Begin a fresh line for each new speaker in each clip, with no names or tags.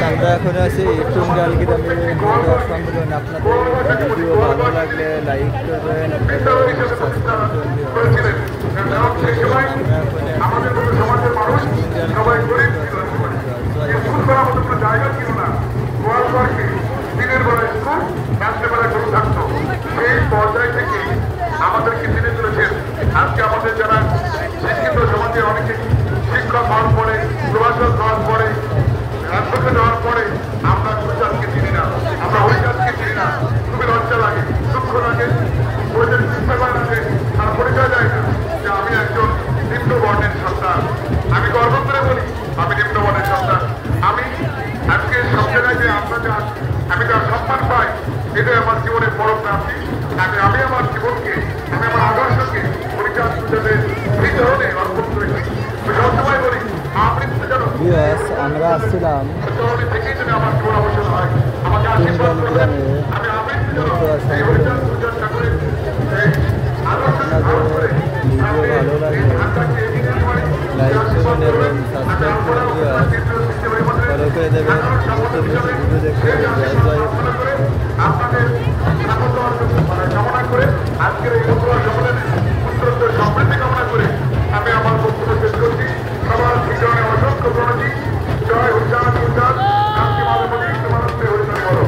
আমরা এখন আছি টুঙ্গাল গ্রামে সম্মেলন। আপনাদের ভিডিও ভালো লাগলে লাইক করবেন,
আমাদেরকে চিনে চলেছেন। আজকে আমাদের যারা শিক্ষিত সমাজে অনেকে শিক্ষক হওয়ার পরে, প্রভাষক হওয়ার পরে, রাষ্ট্রকে দেওয়ার পরে আমরা গুজরাটকে চিনি না, আমরা হরিদাসকে চিনি না। খুবই লজ্জা লাগে, দুঃখ লাগে, পরিচয় চিন্তা লাগে, আর পরিচয় দেয় না যে আমি একজন নিম্ন বর্ণের সন্তান। আমি গর্ব করে বলি আমি নিম্ন বর্ণের সন্তান। আমি আজকে সব জায়গায় যে আপনাদের আমি যার সম্মান পাই, এটাই আমার জীবনের বড় প্রাপ্তি। আমি আমার জীবনকে, আমি আমার আদর্শকে পরিচয় গুজরাটের হৃদয়ে অর্পণ করেছি। সবসময় বলি আমৃত্যু যেন
আমরা আসছিলাম
থেকেই যদি আমার জীবন অবসর হয়, আমাকে আশীর্বাদ করবেন। আমি আমৃত্যু যেন এই হরিদাস গুজরাট ঠাকুরের আদর্শ ধারণ করে
ভালো লাগে লাইক করুন এবং সাবস্ক্রাইব করুন, ফলো করে দেবেন, ভিডিও দেখতে
আপনাদের কামনা করে আজকের এই উত্তরোত্তর সমৃদ্ধি কামনা করে আমি আমার বক্তব্য শেষ করছি। সবার জীবনে অসংখ্য প্রণতি। জয় হরিদাস হরিদাস শান্তি মাধবী তোমার হরিদাস বলো।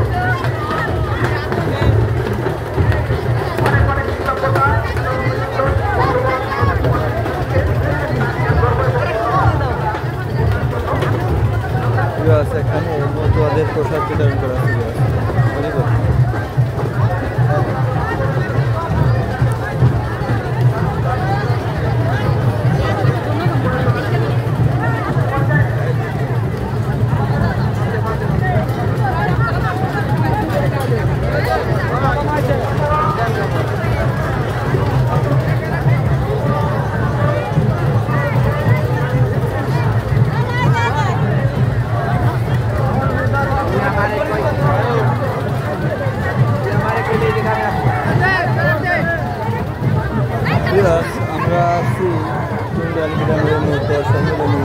এখানে মতুয়াদের পোশাক বিতরণ করা হচ্ছে। আমরা আছি টুঙ্গাল গ্রামের মতো সম্মেলনী।